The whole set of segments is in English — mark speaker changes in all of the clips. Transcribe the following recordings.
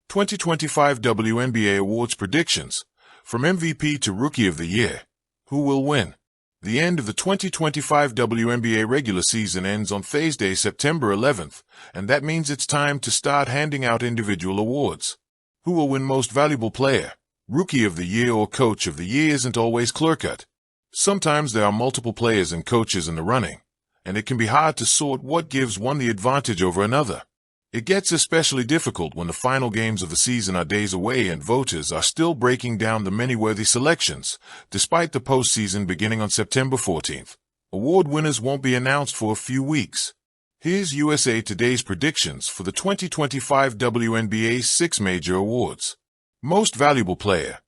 Speaker 1: 2025 WNBA Awards predictions. From MVP to Rookie of the Year. Who will win? The end of the 2025 WNBA regular season ends on Thursday, September 11th, and that means it's time to start handing out individual awards. Who will win Most Valuable Player, Rookie of the Year, or Coach of the Year isn't always clear-cut. Sometimes there are multiple players and coaches in the running, and it can be hard to sort what gives one the advantage over another. It gets especially difficult when the final games of the season are days away and voters are still breaking down the many worthy selections, despite the postseason beginning on September 14th. Award winners won't be announced for a few weeks. Here's USA Today's predictions for the 2025 WNBA 6 major awards. Most Valuable Player.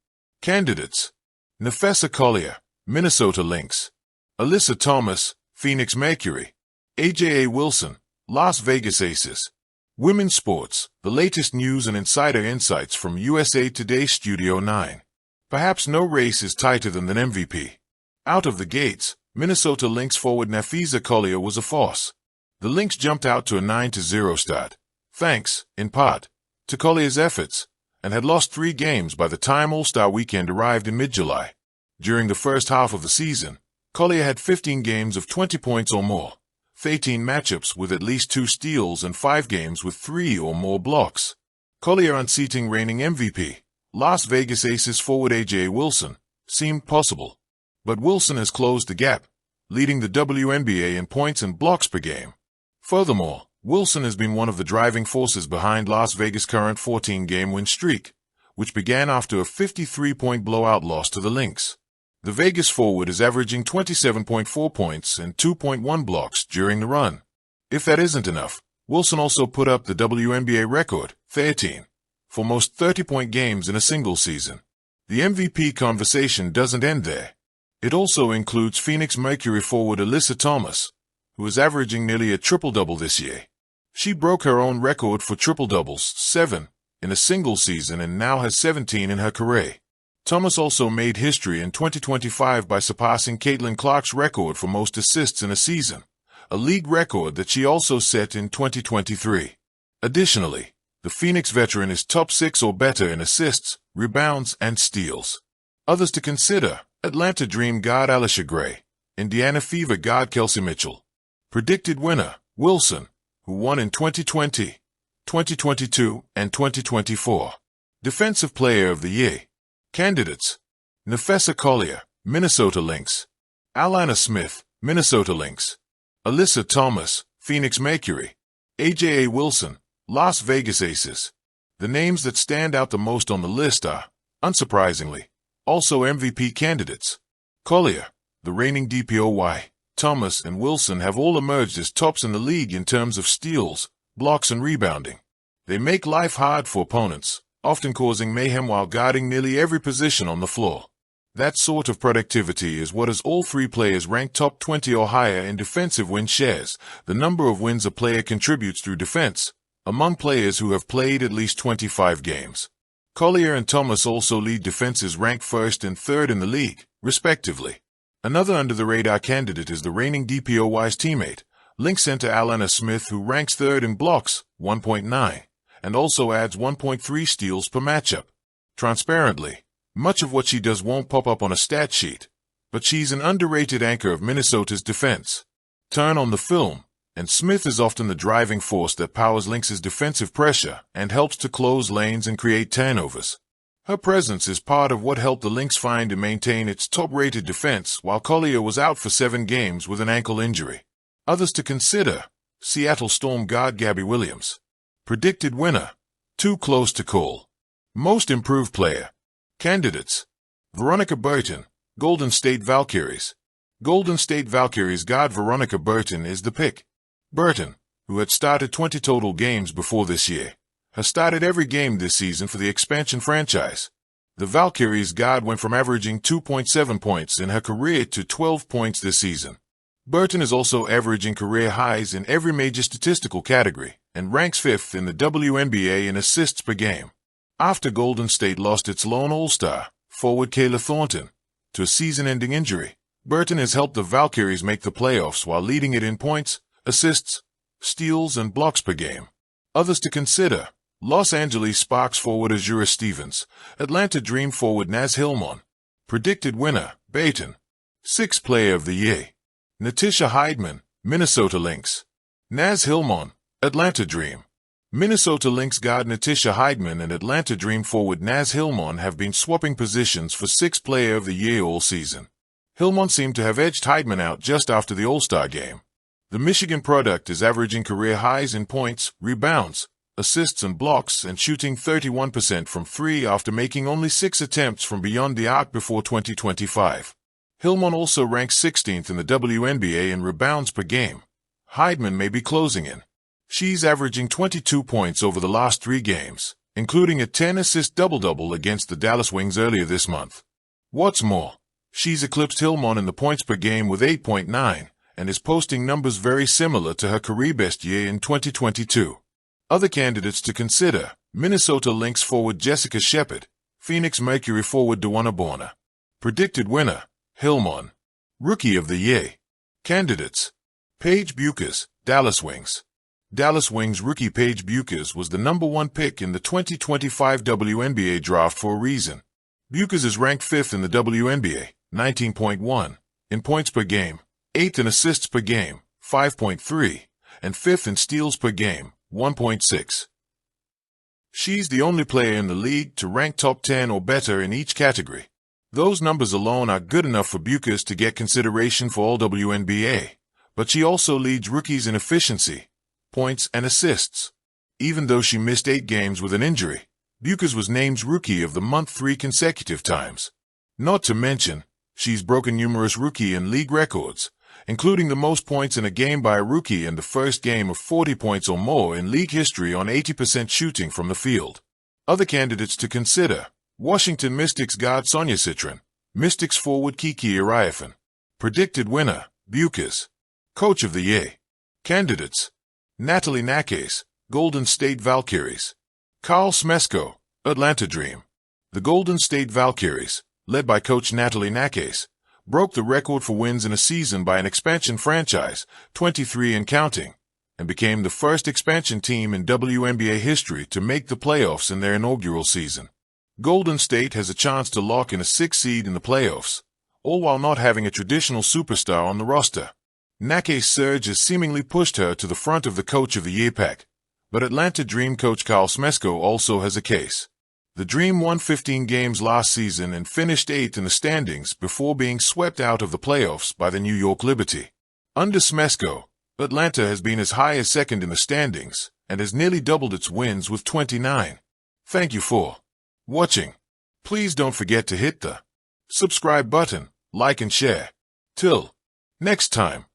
Speaker 1: Candidates: Nafessa Collier, Minnesota Lynx; Alyssa Thomas, Phoenix Mercury; A'ja Wilson, Las Vegas Aces. Women's Sports, the latest news and insider insights from USA Today Studio 9. Perhaps no race is tighter than MVP. Out of the gates, Minnesota Lynx forward Nafessa Collier was a force. The Lynx jumped out to a 9-0 start, thanks, in part, to Collier's efforts, and had lost 3 games by the time All-Star Weekend arrived in mid-July. During the first half of the season, Collier had 15 games of 20 points or more, 13 matchups with at least 2 steals, and 5 games with 3 or more blocks. Collier unseating reigning MVP, Las Vegas Aces forward A'ja Wilson, seemed possible. But Wilson has closed the gap, leading the WNBA in points and blocks per game. Furthermore, Wilson has been one of the driving forces behind Las Vegas' current 14-game win streak, which began after a 53-point blowout loss to the Lynx. The Vegas forward is averaging 27.4 points and 2.1 blocks during the run. If that isn't enough, Wilson also put up the WNBA record, 13, for most 30-point games in a single season. The MVP conversation doesn't end there. It also includes Phoenix Mercury forward Alyssa Thomas, who is averaging nearly a triple-double this year. She broke her own record for triple-doubles, 7, in a single season, and now has 17 in her career. Thomas also made history in 2025 by surpassing Caitlin Clark's record for most assists in a season, a league record that she also set in 2023. Additionally, the Phoenix veteran is top 6 or better in assists, rebounds, and steals. Others to consider: Atlanta Dream guard Alisha Gray, Indiana Fever guard Kelsey Mitchell. Predicted winner: Wilson, who won in 2020, 2022, and 2024. Defensive Player of the Year. Candidates: Nafessa Collier, Minnesota Lynx; Alana Smith, Minnesota Lynx; Alyssa Thomas, Phoenix Mercury; A'ja Wilson, Las Vegas Aces. The names that stand out the most on the list are, unsurprisingly, also MVP candidates. Collier, the reigning DPOY, Thomas, and Wilson have all emerged as tops in the league in terms of steals, blocks, and rebounding. They make life hard for opponents, often causing mayhem while guarding nearly every position on the floor. That sort of productivity is what has all 3 players ranked top 20 or higher in defensive win shares, the number of wins a player contributes through defense, among players who have played at least 25 games. Collier and Thomas also lead defenses ranked 1st and 3rd in the league, respectively. Another under-the-radar candidate is the reigning DPOY's teammate, Lynx center Alana Smith, who ranks 3rd in blocks, 1.9. and also adds 1.3 steals per matchup. Transparently, much of what she does won't pop up on a stat sheet, but she's an underrated anchor of Minnesota's defense. Turn on the film, and Smith is often the driving force that powers Lynx's defensive pressure and helps to close lanes and create turnovers. Her presence is part of what helped the Lynx find and maintain its top-rated defense while Collier was out for 7 games with an ankle injury. Others to consider: Seattle Storm guard Gabby Williams. Predicted winner: too close to call. Most Improved Player. Candidates: Veronica Burton, Golden State Valkyries. Golden State Valkyries guard Veronica Burton is the pick. Burton, who had started 20 total games before this year, has started every game this season for the expansion franchise. The Valkyries guard went from averaging 2.7 points in her career to 12 points this season. Burton is also averaging career highs in every major statistical category and ranks 5th in the WNBA in assists per game. After Golden State lost its lone All-Star, forward Kayla Thornton, to a season-ending injury, Burton has helped the Valkyries make the playoffs while leading it in points, assists, steals, and blocks per game. Others to consider: Los Angeles Sparks forward Azura Stevens, Atlanta Dream forward Naz Hillmon. Predicted winner, Baton. 6th Player of the Year, Natisha Heidman, Minnesota Lynx. Naz Hillmon, Atlanta Dream. Minnesota Lynx guard Natisha Heidman and Atlanta Dream forward Naz Hillmon have been swapping positions for 6th Player of the Year all season. Hillmon seemed to have edged Heidman out just after the All-Star game. The Michigan product is averaging career highs in points, rebounds, assists and blocks, and shooting 31% from 3 after making only 6 attempts from beyond the arc before 2025. Hillmon also ranks 16th in the WNBA in rebounds per game. Heidman may be closing in. She's averaging 22 points over the last 3 games, including a 10-assist double-double against the Dallas Wings earlier this month. What's more, she's eclipsed Hillmon in the points per game with 8.9 and is posting numbers very similar to her career best year in 2022. Other candidates to consider: Minnesota Lynx forward Jessica Shepard, Phoenix Mercury forward Dewana Borna. Predicted winner, Hillmon. Rookie of the Year. Candidates: Paige Bueckers, Dallas Wings. Dallas Wings rookie Paige Bueckers was the #1 pick in the 2025 WNBA draft for a reason. Bueckers is ranked 5th in the WNBA, 19.1, in points per game, 8th in assists per game, 5.3, and 5th in steals per game, 1.6. She's the only player in the league to rank top 10 or better in each category. Those numbers alone are good enough for Bueckers to get consideration for all WNBA, but she also leads rookies in efficiency, points, and assists. Even though she missed 8 games with an injury, Bueckers was named Rookie of the Month 3 consecutive times. Not to mention, she's broken numerous rookie and league records, including the most points in a game by a rookie and the first game of 40 points or more in league history on 80% shooting from the field. Other candidates to consider: Washington Mystics guard Sonia Citron, Mystics forward Kiki Iriafen. Predicted winner, Bueckers. Coach of the Year. Candidates: Natalie Nakes, Golden State Valkyries. Carl Smesko, Atlanta Dream. The Golden State Valkyries, led by coach Natalie Nakes, broke the record for wins in a season by an expansion franchise, 23 and counting, and became the first expansion team in WNBA history to make the playoffs in their inaugural season. Golden State has a chance to lock in a 6th seed in the playoffs, all while not having a traditional superstar on the roster. Nakes' surge has seemingly pushed her to the front of the Coach of the Year pack, but Atlanta Dream coach Carl Smesko also has a case. The Dream won 15 games last season and finished 8th in the standings before being swept out of the playoffs by the New York Liberty. Under Smesko, Atlanta has been as high as 2nd in the standings and has nearly doubled its wins with 29. Thank you for watching. Please don't forget to hit the subscribe button, like and share. Till next time.